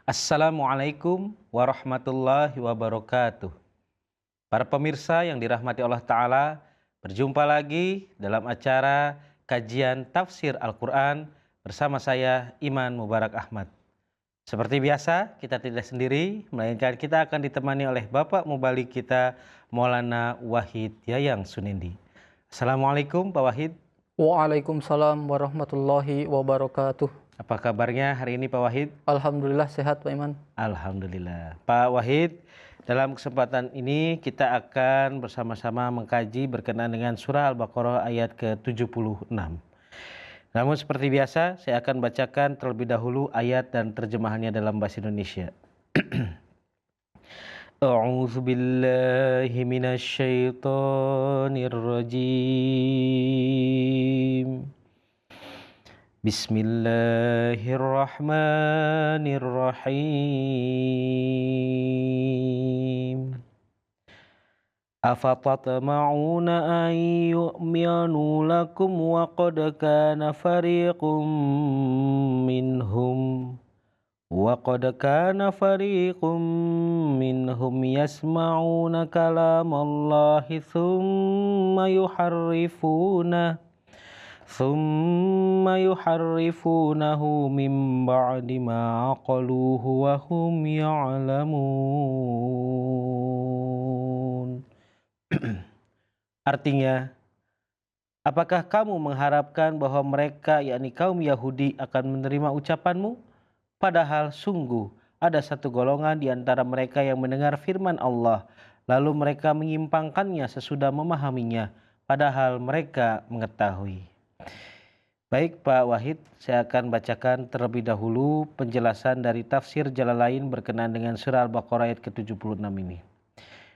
Assalamualaikum warahmatullahi wabarakatuh. Para pemirsa yang dirahmati Allah Ta'ala, berjumpa lagi dalam acara kajian tafsir Al-Quran bersama saya Iman Mubarak Ahmad. Seperti biasa, kita tidak sendiri, melainkan kita akan ditemani oleh Bapak Mubalik kita, Maulana Wahid Yayang Sunindi. Assalamualaikum Pak Wahid. Waalaikumsalam warahmatullahi wabarakatuh. Apa kabarnya hari ini Pak Wahid? Alhamdulillah sehat Pak Iman. Alhamdulillah. Pak Wahid, dalam kesempatan ini kita akan bersama-sama mengkaji berkenaan dengan surah Al-Baqarah ayat ke-76. Namun seperti biasa, saya akan bacakan terlebih dahulu ayat dan terjemahannya dalam bahasa Indonesia. A'udzu billahi minasy syaithanir rajim. Bismillahirrahmanirrahim. Afatatma'una an yu'minu lakum wa qad kana fariqum minhum yasma'una kalamallahi thumma yuharrifunahu min ba'di ma aqaluhu wa hum ya'lamun. Artinya, apakah kamu mengharapkan bahwa mereka, yakni kaum Yahudi, akan menerima ucapanmu? Padahal sungguh ada satu golongan di antara mereka yang mendengar firman Allah, lalu mereka menyimpangkannya sesudah memahaminya, padahal mereka mengetahui. Baik Pak Wahid, saya akan bacakan terlebih dahulu penjelasan dari tafsir Jalalain berkenaan dengan surah Al-Baqarah ayat ke-76 ini.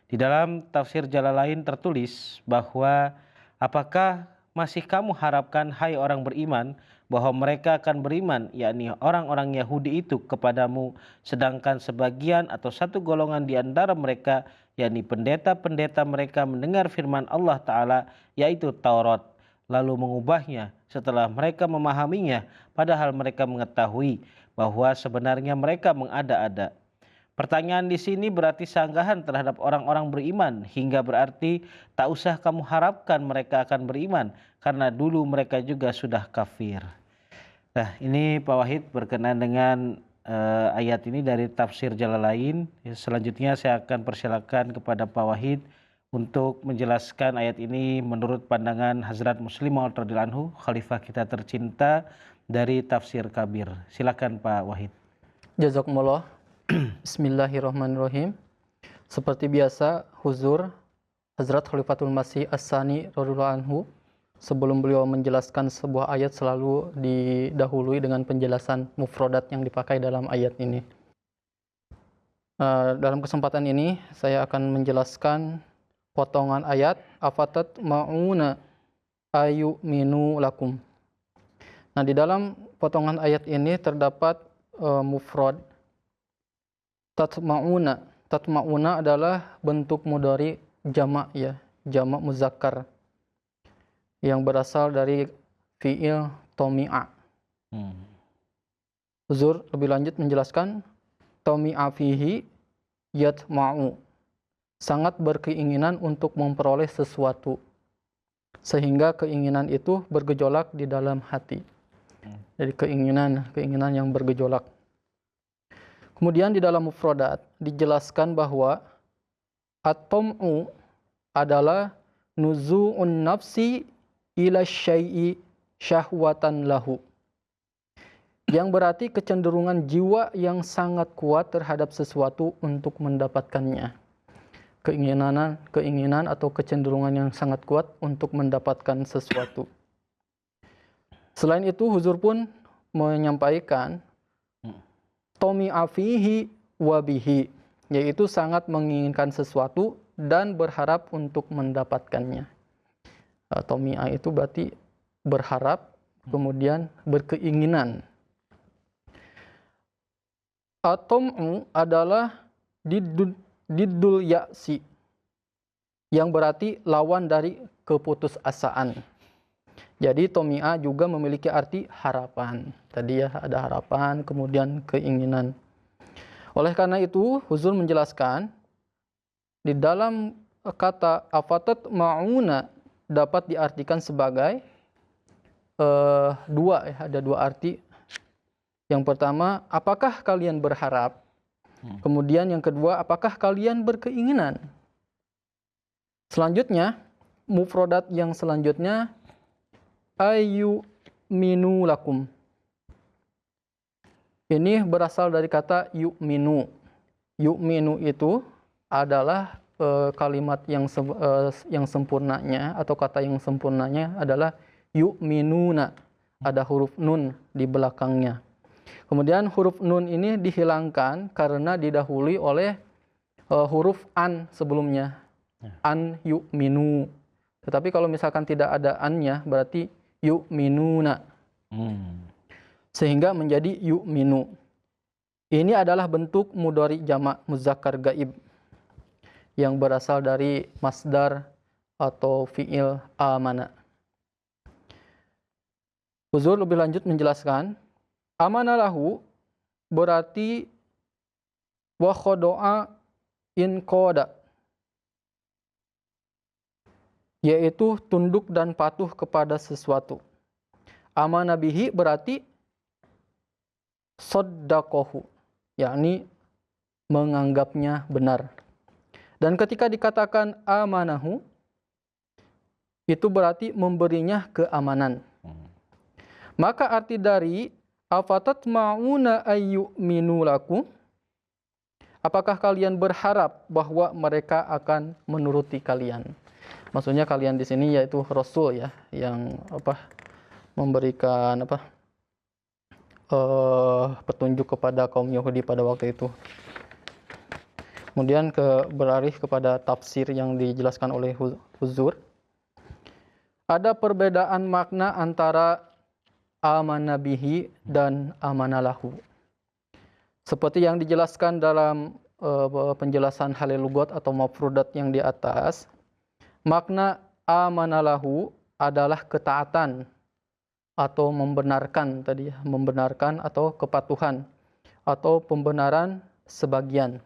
Di dalam tafsir Jalalain tertulis bahwa apakah masih kamu harapkan hai orang beriman bahwa mereka akan beriman, yakni orang-orang Yahudi itu kepadamu, sedangkan sebagian atau satu golongan di antara mereka, yakni pendeta-pendeta mereka mendengar firman Allah Ta'ala, yaitu Taurat, lalu mengubahnya setelah mereka memahaminya, padahal mereka mengetahui bahwa sebenarnya mereka mengada-ada. Pertanyaan di sini berarti sanggahan terhadap orang-orang beriman, hingga berarti tak usah kamu harapkan mereka akan beriman, karena dulu mereka juga sudah kafir. Nah, ini Pak Wahid berkenaan dengan ayat ini dari tafsir Jalalain. Selanjutnya saya akan persilakan kepada Pak Wahid untuk menjelaskan ayat ini menurut pandangan Hazrat Muslim Maud radhiyallahu anhu, khalifah kita tercinta dari tafsir Kabir. Silakan Pak Wahid. Jazakumullah. Bismillahirrahmanirrahim. Seperti biasa, Huzur Hazrat Khalifatul Masih As-Sani radhiyallahu anhu, sebelum beliau menjelaskan sebuah ayat selalu didahului dengan penjelasan mufradat yang dipakai dalam ayat ini. Dalam kesempatan ini saya akan menjelaskan potongan ayat afatat ma'una ayu'minu lakum. Nah, di dalam potongan ayat ini terdapat mufrad tatma'una. Tatma'una adalah bentuk mudhari jamak, ya, jamak muzakkar yang berasal dari fi'il tomi'a. Huzur lebih lanjut menjelaskan tomi'a fihi yatma'u, sangat berkeinginan untuk memperoleh sesuatu, sehingga keinginan itu bergejolak di dalam hati. Jadi keinginan yang bergejolak. Kemudian di dalam mufradat dijelaskan bahwa at-tam'u adalah nuzu'un nafsi ila syai'i syahwatan lahu, yang berarti kecenderungan jiwa yang sangat kuat terhadap sesuatu untuk mendapatkannya. Keinginan atau kecenderungan yang sangat kuat untuk mendapatkan sesuatu. Selain itu, Huzur pun menyampaikan tomi'a fihi wa bihi, yaitu sangat menginginkan sesuatu dan berharap untuk mendapatkannya. Tomi'a itu berarti berharap, kemudian berkeinginan. At-tam'u adalah diddul ya'si, yang berarti lawan dari keputusasaan. Jadi tomi'a juga memiliki arti harapan. Tadi ya ada harapan, kemudian keinginan. Oleh karena itu, Huzur menjelaskan di dalam kata afatat ma'una dapat diartikan sebagai ada dua arti. Yang pertama, apakah kalian berharap? Kemudian yang kedua, apakah kalian berkeinginan? Selanjutnya, mufrodat yang selanjutnya, ayu minu lakum. Ini berasal dari kata yu'minu. Yu'minu itu adalah kalimat yang sempurnanya atau kata yang sempurnanya adalah yu'minuna. Ada huruf nun di belakangnya. Kemudian huruf nun ini dihilangkan karena didahului oleh huruf an sebelumnya. An yu'minu. Tetapi kalau misalkan tidak ada an-nya berarti yu'minuna. Sehingga menjadi yu'minu. Ini adalah bentuk mudhari jamak muzakkar gaib yang berasal dari masdar atau fi'il amana. Huzur lebih lanjut menjelaskan, amana lahu berarti wa khodo'a in qoda, yaitu tunduk dan patuh kepada sesuatu. Amana bihi berarti soddaqohu, yakni menganggapnya benar. Dan ketika dikatakan amanahu, itu berarti memberinya keamanan. Maka arti dari afatat ma'una ayyuminu lakum, apakah kalian berharap bahwa mereka akan menuruti kalian? Maksudnya kalian di sini yaitu Rasul ya, yang memberikan petunjuk kepada kaum Yahudi pada waktu itu. Kemudian beralih kepada tafsir yang dijelaskan oleh Huzur. Ada perbedaan makna antara amana bihi dan amanalahu. Seperti yang dijelaskan dalam penjelasan halil lugat atau mafrudat yang di atas, makna amanalahu adalah ketaatan atau membenarkan tadi, membenarkan atau kepatuhan atau pembenaran sebagian.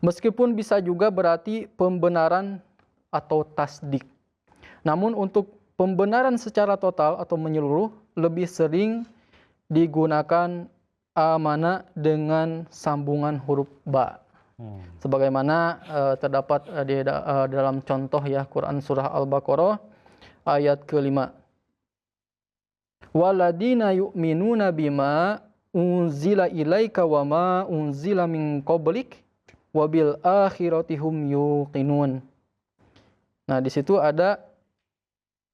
Meskipun bisa juga berarti pembenaran atau tasdik. Namun untuk pembenaran secara total atau menyeluruh lebih sering digunakan amana dengan sambungan huruf ba. Sebagaimana terdapat di dalam contoh ya Quran surah Al-Baqarah ayat ke-5. Waladina yu'minuna bima unzila ilaika wa ma unzila min qablik wabil akhirati hum yuqinun. Nah, di situ ada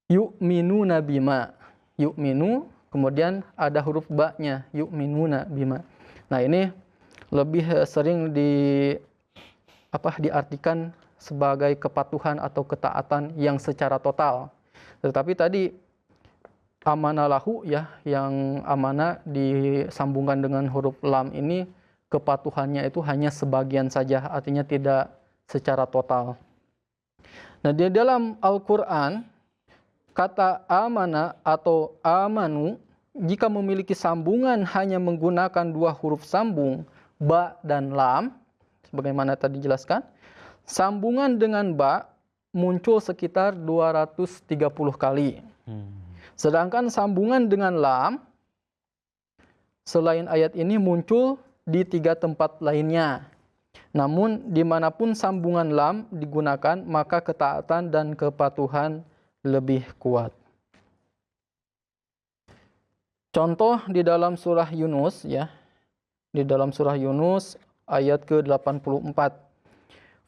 yu'minuna bima. Yu'minu, kemudian ada huruf ba-nya, yu'minuna bima. Nah, ini lebih sering diartikan sebagai kepatuhan atau ketaatan yang secara total. Tetapi tadi amanalahu ya, yang amanah disambungkan dengan huruf lam ini kepatuhannya itu hanya sebagian saja, artinya tidak secara total. Nah, di dalam Al-Qur'an kata amana atau amanu jika memiliki sambungan hanya menggunakan dua huruf sambung ba dan lam, sebagaimana tadi dijelaskan, sambungan dengan ba muncul sekitar 230 kali. Sedangkan sambungan dengan lam selain ayat ini muncul di 3 tempat lainnya. Namun dimanapun sambungan lam digunakan maka ketaatan dan kepatuhan lebih kuat. Contoh di dalam surah Yunus ya. Di dalam surah Yunus ayat ke-84.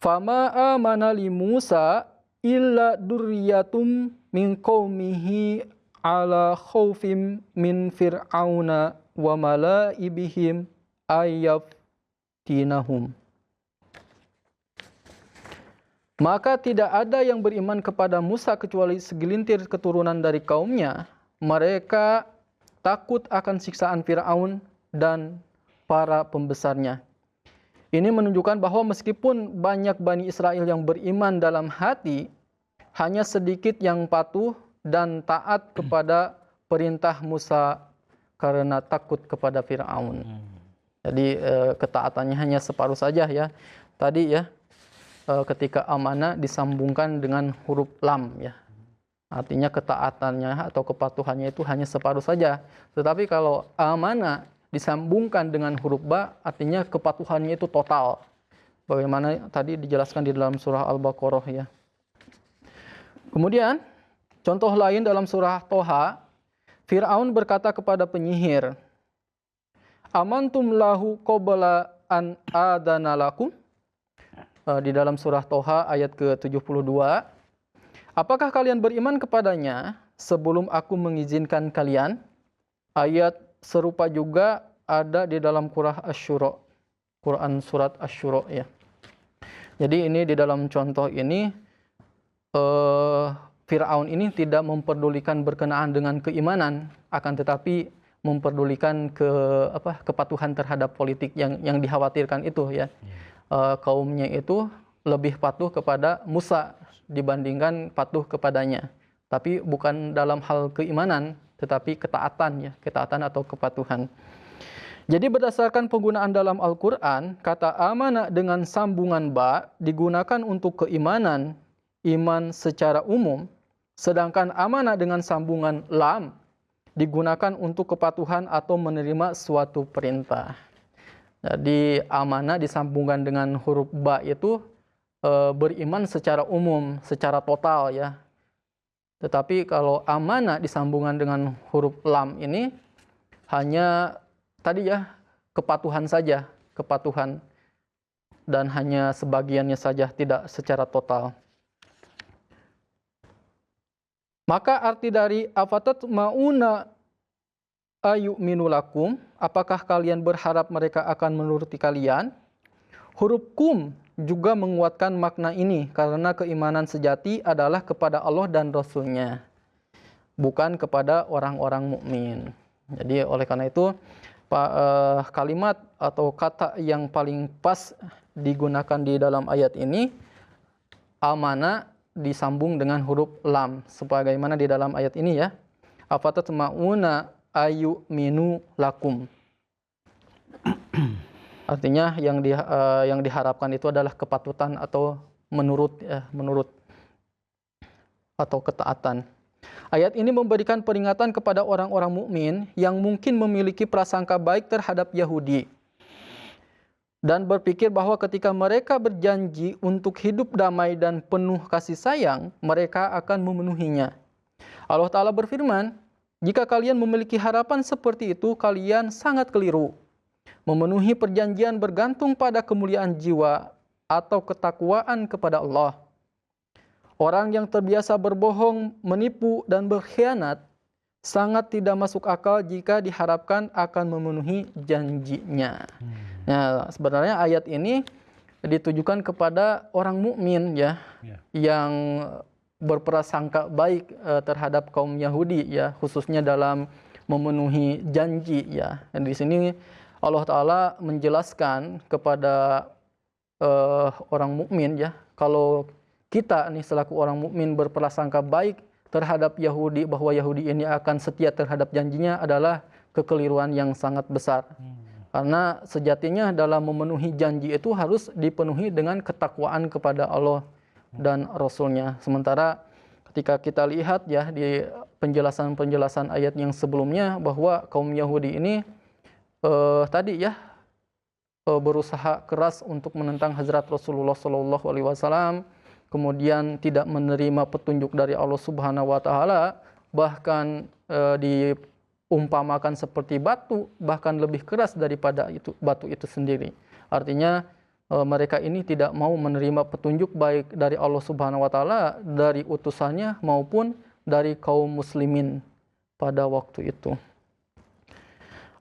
Fama amana li Musa illa durriyatum min qaumihi ala khaufim min fir'auna wa malaibihim ayyaftinahum. Maka tidak ada yang beriman kepada Musa kecuali segelintir keturunan dari kaumnya. Mereka takut akan siksaan Fir'aun dan para pembesarnya. Ini menunjukkan bahwa meskipun banyak Bani Israel yang beriman dalam hati, hanya sedikit yang patuh dan taat kepada perintah Musa karena takut kepada Fir'aun. Jadi ketaatannya hanya separuh saja ya. Tadi ya ketika amanah disambungkan dengan huruf lam ya. Artinya ketaatannya atau kepatuhannya itu hanya separuh saja. Tetapi kalau amanah disambungkan dengan huruf ba, artinya kepatuhannya itu total. Bagaimana tadi dijelaskan di dalam surah Al-Baqarah ya. Kemudian contoh lain dalam surah Toha, Fir'aun berkata kepada penyihir, "Amantum lahu qabla an adana lakum?" Di dalam surah Toha ayat ke-72, "Apakah kalian beriman kepadanya sebelum aku mengizinkan kalian?" Ayat serupa juga ada di dalam Quran surat Asy-Syura ya. Jadi ini di dalam contoh ini Fir'aun ini tidak memperdulikan berkenaan dengan keimanan, akan tetapi memperdulikan kepatuhan terhadap politik yang dikhawatirkan itu ya. Kaumnya itu lebih patuh kepada Musa dibandingkan patuh kepadanya. Tapi bukan dalam hal keimanan, tetapi ketaatan ya, ketaatan atau kepatuhan. Jadi berdasarkan penggunaan dalam Al-Quran, kata amanah dengan sambungan ba digunakan untuk keimanan, iman secara umum, sedangkan amanah dengan sambungan lam digunakan untuk kepatuhan atau menerima suatu perintah. Jadi amanah disambungkan dengan huruf ba itu beriman secara umum, secara total ya. Tetapi kalau amanah disambungkan dengan huruf lam ini hanya tadi ya kepatuhan saja, kepatuhan, dan hanya sebagiannya saja, tidak secara total. Maka arti dari afatatma'una ayu'minu lakum, apakah kalian berharap mereka akan menuruti kalian? Huruf kum juga menguatkan makna ini karena keimanan sejati adalah kepada Allah dan Rasul-Nya, bukan kepada orang-orang mukmin. Jadi oleh karena itu kalimat atau kata yang paling pas digunakan di dalam ayat ini amanah disambung dengan huruf lam sebagaimana di dalam ayat ini ya. Afatatma'una ayu'minu lakum. Artinya yang diharapkan itu adalah kepatutan atau menurut atau ketaatan. Ayat ini memberikan peringatan kepada orang-orang mukmin yang mungkin memiliki prasangka baik terhadap Yahudi dan berpikir bahwa ketika mereka berjanji untuk hidup damai dan penuh kasih sayang, mereka akan memenuhinya. Allah Ta'ala berfirman, "Jika kalian memiliki harapan seperti itu, kalian sangat keliru. Memenuhi perjanjian bergantung pada kemuliaan jiwa atau ketakwaan kepada Allah. Orang yang terbiasa berbohong, menipu, dan berkhianat sangat tidak masuk akal jika diharapkan akan memenuhi janjinya." Nah, sebenarnya ayat ini ditujukan kepada orang mukmin ya, yang berprasangka baik terhadap kaum Yahudi ya, khususnya dalam memenuhi janji ya. Dan di sini Allah Ta'ala menjelaskan kepada orang mukmin ya, kalau kita nih selaku orang mukmin berprasangka baik terhadap Yahudi, bahwa Yahudi ini akan setia terhadap janjinya, adalah kekeliruan yang sangat besar. Karena sejatinya dalam memenuhi janji itu harus dipenuhi dengan ketakwaan kepada Allah dan Rasul-Nya. Sementara ketika kita lihat ya di penjelasan-penjelasan ayat yang sebelumnya, bahwa kaum Yahudi ini tadi ya berusaha keras untuk menentang Hazrat Rasulullah SAW, kemudian tidak menerima petunjuk dari Allah Subhanahu wa Ta'ala, bahkan diumpamakan seperti batu, bahkan lebih keras daripada batu itu sendiri. Artinya mereka ini tidak mau menerima petunjuk baik dari Allah Subhanahu wa Ta'ala, dari utusannya maupun dari kaum muslimin pada waktu itu.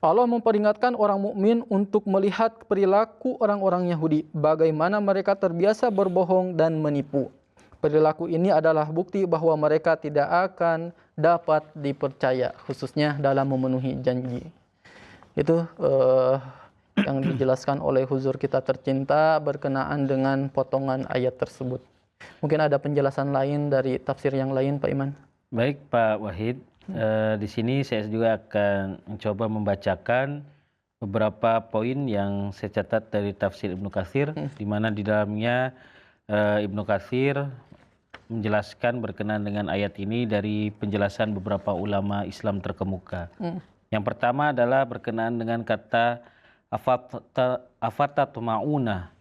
Allah memperingatkan orang mukmin untuk melihat perilaku orang-orang Yahudi, bagaimana mereka terbiasa berbohong dan menipu. Perilaku ini adalah bukti bahwa mereka tidak akan dapat dipercaya, khususnya dalam memenuhi janji. Itu yang dijelaskan oleh huzur kita tercinta berkenaan dengan potongan ayat tersebut. Mungkin ada penjelasan lain dari tafsir yang lain, Pak Iman? Baik, Pak Wahid. Di sini saya juga akan mencoba membacakan beberapa poin yang saya catat dari tafsir Ibnu Katsir, di mana di dalamnya Ibnu Katsir menjelaskan berkenaan dengan ayat ini dari penjelasan beberapa ulama Islam terkemuka. Yang pertama adalah berkenaan dengan kata afatatma'una,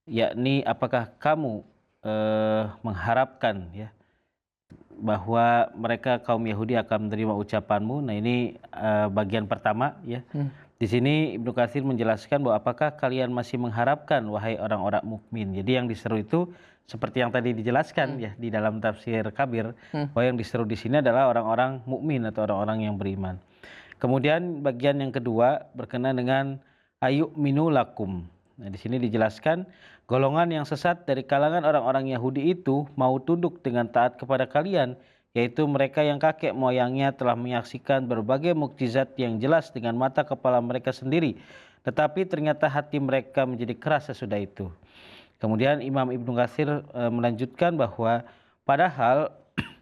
yakni apakah kamu mengharapkan ya bahwa mereka kaum Yahudi akan menerima ucapanmu. Nah, ini bagian pertama ya. Di sini Ibnu Katsir menjelaskan bahwa apakah kalian masih mengharapkan wahai orang-orang mukmin. Jadi yang diseru itu seperti yang tadi dijelaskan ya di dalam tafsir Kabir, bahwa yang diseru di sini adalah orang-orang mukmin atau orang-orang yang beriman. Kemudian bagian yang kedua berkenaan dengan ayu'minu lakum. Nah, di sini dijelaskan golongan yang sesat dari kalangan orang-orang Yahudi itu mau tunduk dengan taat kepada kalian, yaitu mereka yang kakek moyangnya telah menyaksikan berbagai mukjizat yang jelas dengan mata kepala mereka sendiri, tetapi ternyata hati mereka menjadi keras sesudah itu. Kemudian Imam Ibnu Katsir melanjutkan bahwa padahal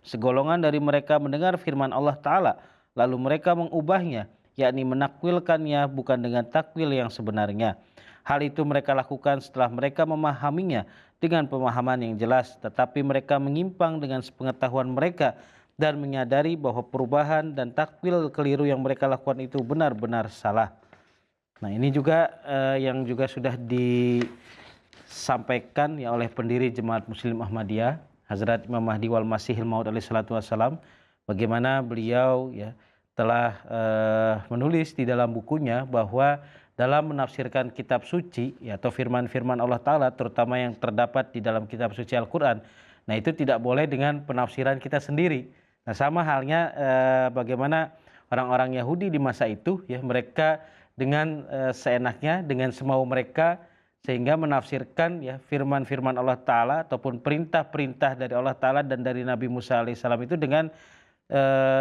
segolongan dari mereka mendengar firman Allah Ta'ala, lalu mereka mengubahnya, yakni menakwilkannya bukan dengan takwil yang sebenarnya. Hal itu mereka lakukan setelah mereka memahaminya dengan pemahaman yang jelas, tetapi mereka menyimpang dengan sepengetahuan mereka dan menyadari bahwa perubahan dan takwil keliru yang mereka lakukan itu benar-benar salah. Nah, ini juga yang juga sudah disampaikan ya oleh pendiri Jemaat Muslim Ahmadiyah, Hazrat Imam Mahdi wal Masihil Maud alaihi salatu wassalam, bagaimana beliau ya telah menulis di dalam bukunya bahwa dalam menafsirkan kitab suci ya, atau firman-firman Allah Ta'ala terutama yang terdapat di dalam kitab suci Al-Quran, nah itu tidak boleh dengan penafsiran kita sendiri. Nah, sama halnya bagaimana orang-orang Yahudi di masa itu ya, mereka dengan seenaknya, dengan semau mereka, sehingga menafsirkan ya firman-firman Allah Ta'ala ataupun perintah-perintah dari Allah Ta'ala dan dari Nabi Musa alaihissalam itu dengan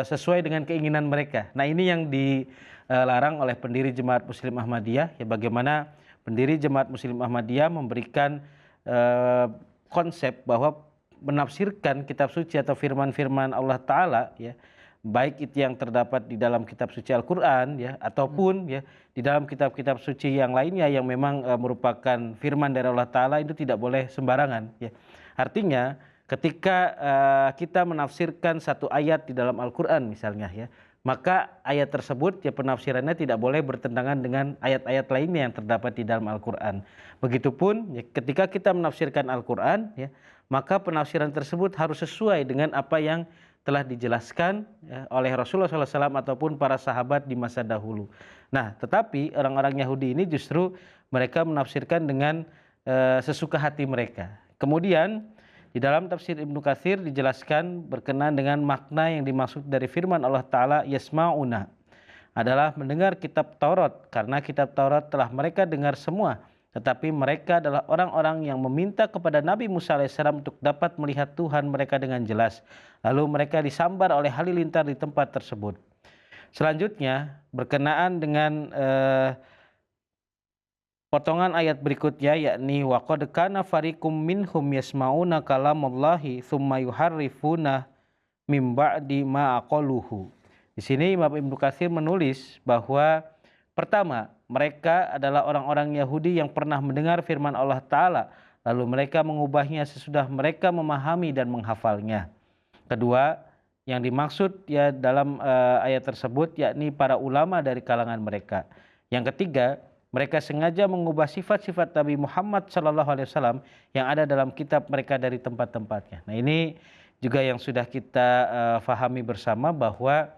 sesuai dengan keinginan mereka. Nah, ini yang dilarang oleh pendiri Jemaat Muslim Ahmadiyah ya, bagaimana pendiri Jemaat Muslim Ahmadiyah memberikan konsep bahwa menafsirkan kitab suci atau firman-firman Allah Ta'ala ya, baik itu yang terdapat di dalam kitab suci Al-Quran ya, ataupun ya di dalam kitab-kitab suci yang lainnya yang memang merupakan firman dari Allah Ta'ala, itu tidak boleh sembarangan ya. Artinya ketika kita menafsirkan satu ayat di dalam Al-Quran misalnya ya, maka ayat tersebut ya penafsirannya tidak boleh bertentangan dengan ayat-ayat lainnya yang terdapat di dalam Al-Quran. Begitupun ya, ketika kita menafsirkan Al-Quran ya, maka penafsiran tersebut harus sesuai dengan apa yang telah dijelaskan ya, oleh Rasulullah SAW ataupun para sahabat di masa dahulu. Nah, tetapi orang-orang Yahudi ini justru mereka menafsirkan dengan sesuka hati mereka. Kemudian di dalam tafsir Ibnu Katsir dijelaskan berkenaan dengan makna yang dimaksud dari firman Allah Ta'ala yasma'una adalah mendengar kitab Taurat, karena kitab Taurat telah mereka dengar semua, tetapi mereka adalah orang-orang yang meminta kepada Nabi Musa alaihissalam untuk dapat melihat Tuhan mereka dengan jelas. Lalu mereka disambar oleh halilintar di tempat tersebut. Selanjutnya berkenaan dengan potongan ayat berikutnya, yakni waqad kana fariqum minhum yasma'una kalamallahi tsumma yuharrifuna mim ba'di ma aqaluhu. Di sini Imam Ibnu Katsir menulis bahwa pertama, mereka adalah orang-orang Yahudi yang pernah mendengar firman Allah Ta'ala, lalu mereka mengubahnya sesudah mereka memahami dan menghafalnya. Kedua, yang dimaksud ya dalam ayat tersebut yakni para ulama dari kalangan mereka. Yang ketiga, mereka sengaja mengubah sifat-sifat Nabi Muhammad SAW yang ada dalam kitab mereka dari tempat-tempatnya. Nah, ini juga yang sudah kita fahami bersama bahwa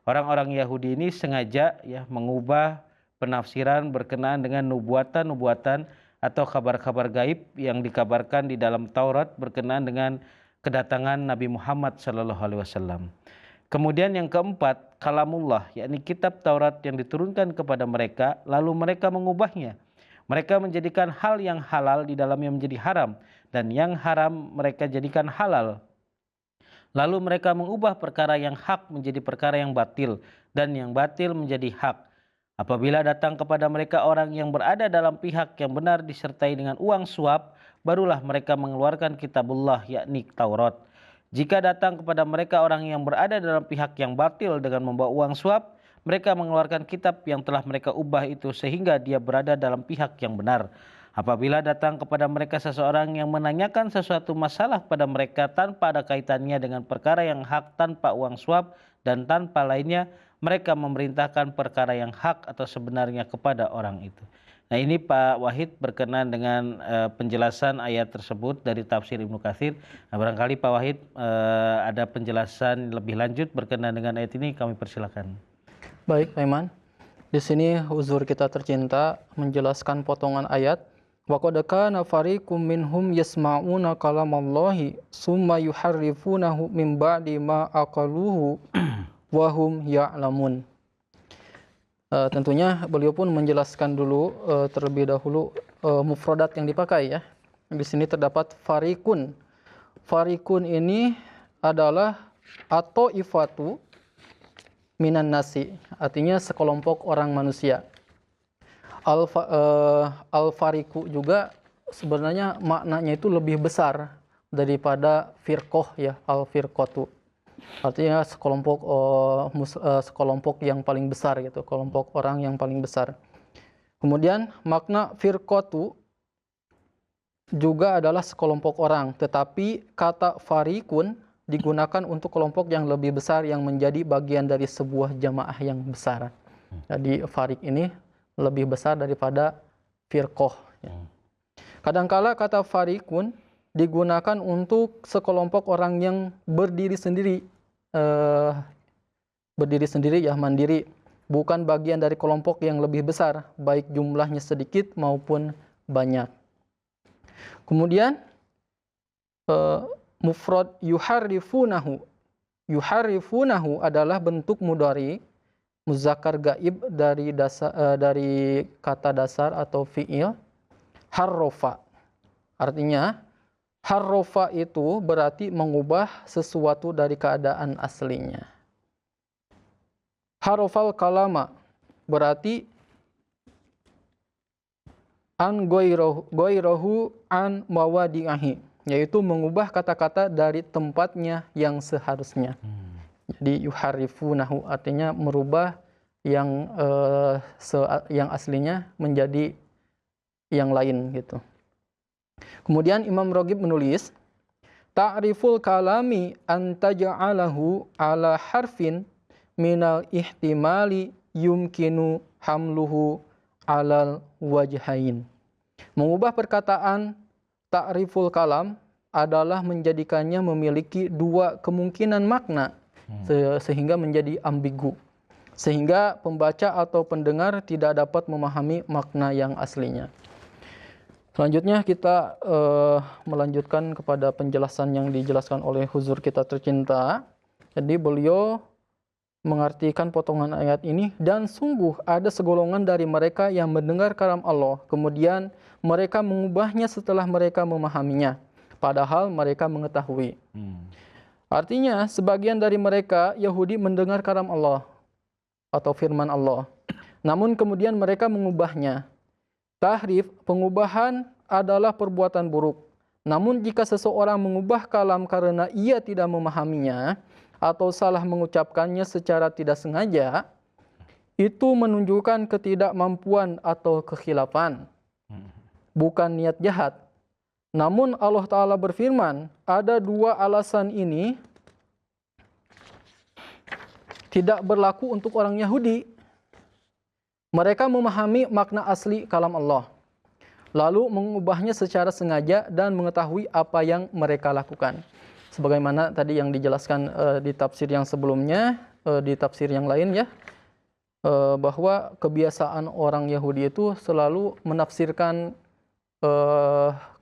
orang-orang Yahudi ini sengaja ya mengubah penafsiran berkenaan dengan nubuatan-nubuatan atau kabar-kabar gaib yang dikabarkan di dalam Taurat berkenaan dengan kedatangan Nabi Muhammad SAW. Kemudian yang keempat, kalamullah, yakni kitab Taurat yang diturunkan kepada mereka, lalu mereka mengubahnya. Mereka menjadikan hal yang halal di dalamnya menjadi haram, dan yang haram mereka jadikan halal. Lalu mereka mengubah perkara yang hak menjadi perkara yang batil, dan yang batil menjadi hak. Apabila datang kepada mereka orang yang berada dalam pihak yang benar disertai dengan uang suap, barulah mereka mengeluarkan kitabullah, yakni Taurat. Jika datang kepada mereka orang yang berada dalam pihak yang batil dengan membawa uang suap, mereka mengeluarkan kitab yang telah mereka ubah itu sehingga dia berada dalam pihak yang benar. Apabila datang kepada mereka seseorang yang menanyakan sesuatu masalah pada mereka tanpa ada kaitannya dengan perkara yang hak tanpa uang suap dan tanpa lainnya, mereka memerintahkan perkara yang hak atau sebenarnya kepada orang itu. Nah, ini Pak Wahid berkenan dengan penjelasan ayat tersebut dari tafsir Ibnu Katsir. Nah, barangkali Pak Wahid ada penjelasan lebih lanjut berkenan dengan ayat ini, kami persilakan. Baik, Pak Iman. Di sini huzur kita tercinta menjelaskan potongan ayat. Wa qad kana fariqum minhum yasma'una kalamallahi summa yuharrifunahu min ba'di ma aqaluhu wa hum ya'lamun. Tentunya beliau pun menjelaskan dulu terlebih dahulu mufradat yang dipakai ya. Di sini terdapat fariqun. Fariqun ini adalah atau ifatu minan nasi, artinya sekelompok orang manusia. Al-fariqu juga sebenarnya maknanya itu lebih besar daripada firqoh ya, al-firqatu. Artinya sekelompok yang paling besar gitu, kelompok orang yang paling besar. Kemudian makna firqatu juga adalah sekelompok orang, tetapi kata fariqun digunakan untuk kelompok yang lebih besar yang menjadi bagian dari sebuah jamaah yang besar. Jadi fariq ini lebih besar daripada firqoh. Kadangkala kata fariqun digunakan untuk sekelompok orang yang berdiri sendiri ya, mandiri, bukan bagian dari kelompok yang lebih besar, baik jumlahnya sedikit maupun banyak. Kemudian mufrad yuharrifunahu. Yuharrifunahu adalah bentuk mudhari muzakkar gaib dari kata dasar atau fiil harrofa. Artinya harrofa itu berarti mengubah sesuatu dari keadaan aslinya. Harofal kalama berarti an goirahu an mawadi'ahi, yaitu mengubah kata-kata dari tempatnya yang seharusnya. Jadi yuharifunahu artinya merubah yang aslinya menjadi yang lain gitu. Kemudian Imam Raghib menulis, ta'riful kalami an taj'alahu ala harfin minal ihtimali yumkinu hamluhu alal wajhain. Mengubah perkataan ta'riful kalam adalah menjadikannya memiliki dua kemungkinan makna sehingga menjadi ambigu, sehingga pembaca atau pendengar tidak dapat memahami makna yang aslinya. Selanjutnya kita melanjutkan kepada penjelasan yang dijelaskan oleh huzur kita tercinta. Jadi beliau mengartikan potongan ayat ini, dan sungguh ada segolongan dari mereka yang mendengar kalam Allah, kemudian mereka mengubahnya setelah mereka memahaminya, padahal mereka mengetahui. Artinya sebagian dari mereka Yahudi mendengar kalam Allah atau firman Allah, namun kemudian mereka mengubahnya. Tahrif, pengubahan adalah perbuatan buruk. Namun jika seseorang mengubah kalam karena ia tidak memahaminya atau salah mengucapkannya secara tidak sengaja, itu menunjukkan ketidakmampuan atau kekhilafan, bukan niat jahat. Namun Allah Ta'ala berfirman, ada dua alasan ini tidak berlaku untuk orang Yahudi. Mereka memahami makna asli kalam Allah, lalu mengubahnya secara sengaja dan mengetahui apa yang mereka lakukan. Sebagaimana tadi yang dijelaskan di tafsir yang sebelumnya, di tafsir yang lain ya, bahwa kebiasaan orang Yahudi itu selalu menafsirkan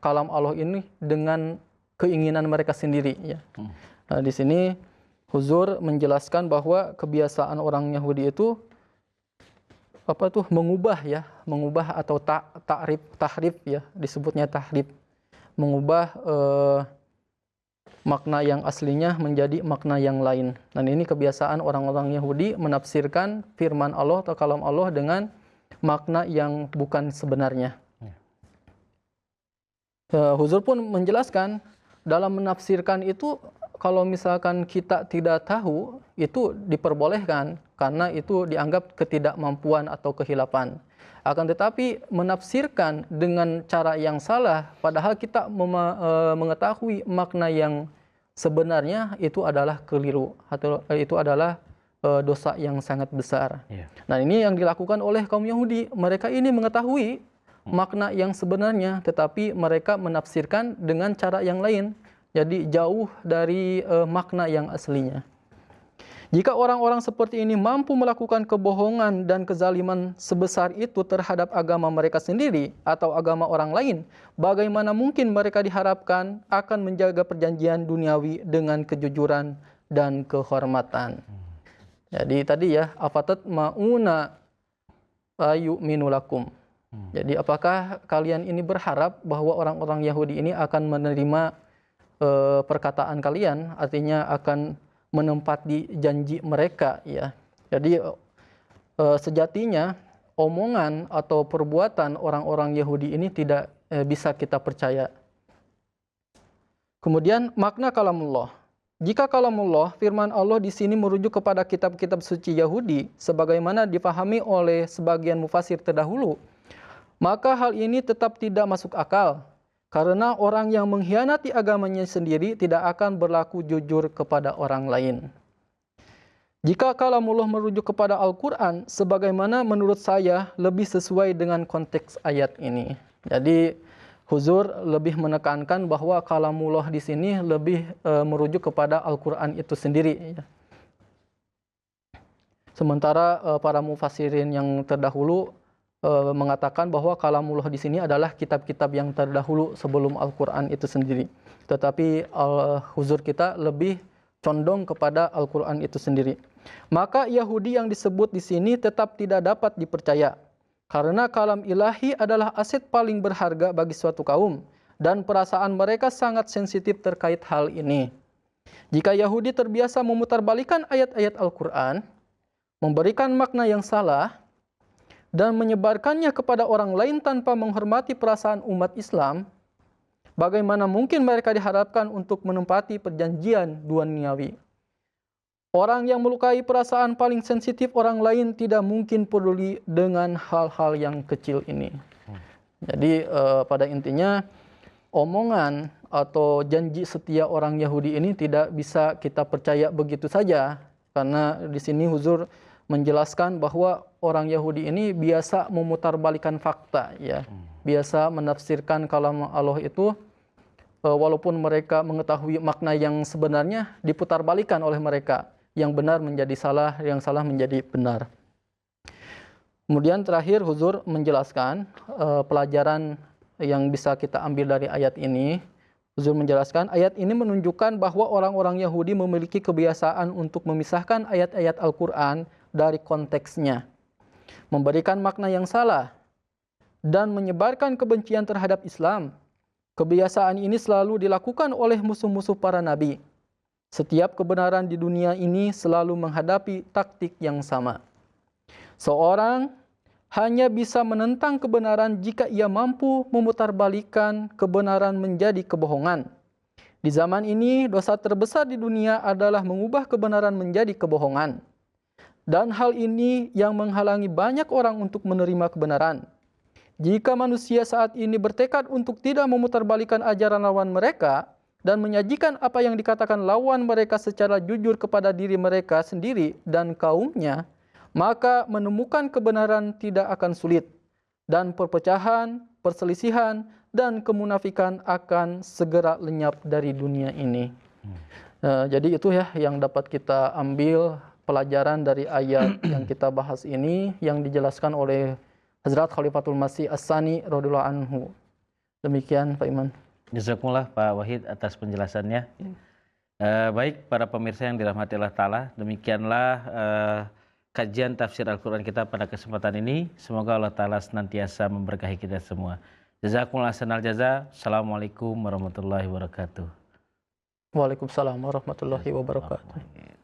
kalam Allah ini dengan keinginan mereka sendiri ya. Di sini huzur menjelaskan bahwa kebiasaan orang Yahudi itu mengubah atau tahrif ya, disebutnya tahrif, mengubah makna yang aslinya menjadi makna yang lain. Dan ini kebiasaan orang-orang Yahudi menafsirkan firman Allah atau kalam Allah dengan makna yang bukan sebenarnya. Huzur pun menjelaskan dalam menafsirkan itu kalau misalkan kita tidak tahu, itu diperbolehkan karena itu dianggap ketidakmampuan atau kehilapan. Akan tetapi menafsirkan dengan cara yang salah, padahal kita mengetahui makna yang sebenarnya, itu adalah keliru atau itu adalah dosa yang sangat besar. Iya. Nah, ini yang dilakukan oleh kaum Yahudi. Mereka ini mengetahui makna yang sebenarnya, tetapi mereka menafsirkan dengan cara yang lain. Jadi jauh dari makna yang aslinya. Jika orang-orang seperti ini mampu melakukan kebohongan dan kezaliman sebesar itu terhadap agama mereka sendiri atau agama orang lain, bagaimana mungkin mereka diharapkan akan menjaga perjanjian duniawi dengan kejujuran dan kehormatan? Jadi tadi ya, afatat ma'una ayu'minu lakum. Jadi apakah kalian ini berharap bahwa orang-orang Yahudi ini akan menerima perkataan kalian, artinya akan menempati janji mereka, ya. Jadi sejatinya omongan atau perbuatan orang-orang Yahudi ini tidak bisa kita percaya. Kemudian makna kalamullah. Jika kalamullah, firman Allah di sini merujuk kepada kitab-kitab suci Yahudi sebagaimana dipahami oleh sebagian mufasir terdahulu, maka hal ini tetap tidak masuk akal. Karena orang yang mengkhianati agamanya sendiri tidak akan berlaku jujur kepada orang lain. Jika kalamullah merujuk kepada Al-Quran, sebagaimana menurut saya lebih sesuai dengan konteks ayat ini. Jadi Huzur lebih menekankan bahwa kalamullah di sini lebih merujuk kepada Al-Quran itu sendiri. Sementara para mufassirin yang terdahulu mengatakan bahwa kalamullah di sini adalah kitab-kitab yang terdahulu sebelum Al-Quran itu sendiri. Tetapi huzur kita lebih condong kepada Al-Quran itu sendiri. Maka Yahudi yang disebut di sini tetap tidak dapat dipercaya. Karena kalam ilahi adalah aset paling berharga bagi suatu kaum. Dan perasaan mereka sangat sensitif terkait hal ini. Jika Yahudi terbiasa memutarbalikan ayat-ayat Al-Quran, memberikan makna yang salah, dan menyebarkannya kepada orang lain tanpa menghormati perasaan umat Islam, bagaimana mungkin mereka diharapkan untuk menempati perjanjian duniawi? Orang yang melukai perasaan paling sensitif orang lain tidak mungkin peduli dengan hal-hal yang kecil ini. Jadi pada intinya omongan atau janji setia orang Yahudi ini tidak bisa kita percaya begitu saja, karena di sini Huzur menjelaskan bahwa orang Yahudi ini biasa memutarbalikan fakta, ya. Biasa menafsirkan kalam Allah itu walaupun mereka mengetahui makna yang sebenarnya diputarbalikan oleh mereka. Yang benar menjadi salah, yang salah menjadi benar. Kemudian terakhir Huzur menjelaskan pelajaran yang bisa kita ambil dari ayat ini. Huzur menjelaskan ayat ini menunjukkan bahwa orang-orang Yahudi memiliki kebiasaan untuk memisahkan ayat-ayat Al-Quran dari konteksnya, memberikan makna yang salah, dan menyebarkan kebencian terhadap Islam. Kebiasaan ini selalu dilakukan oleh musuh-musuh para nabi. Setiap kebenaran di dunia ini selalu menghadapi taktik yang sama. Seorang hanya bisa menentang kebenaran jika ia mampu memutarbalikkan kebenaran menjadi kebohongan. Di zaman ini, dosa terbesar di dunia adalah mengubah kebenaran menjadi kebohongan. Dan hal ini yang menghalangi banyak orang untuk menerima kebenaran. Jika manusia saat ini bertekad untuk tidak memutarbalikkan ajaran lawan mereka dan menyajikan apa yang dikatakan lawan mereka secara jujur kepada diri mereka sendiri dan kaumnya, maka menemukan kebenaran tidak akan sulit, dan perpecahan, perselisihan, dan kemunafikan akan segera lenyap dari dunia ini. Jadi itu ya yang dapat kita ambil pelajaran dari ayat yang kita bahas ini, yang dijelaskan oleh Hazrat Khalifatul Masih As-Sani radhiyallahu anhu. Demikian Pak Iman. Jazakumullah Pak Wahid atas penjelasannya. Baik para pemirsa yang dirahmati Allah Ta'ala, demikianlah kajian tafsir Al-Quran kita pada kesempatan ini. Semoga Allah Ta'ala senantiasa memberkahi kita semua. Jazakumullah sanal jaza. Assalamualaikum warahmatullahi wabarakatuh. Waalaikumsalam warahmatullahi wabarakatuh.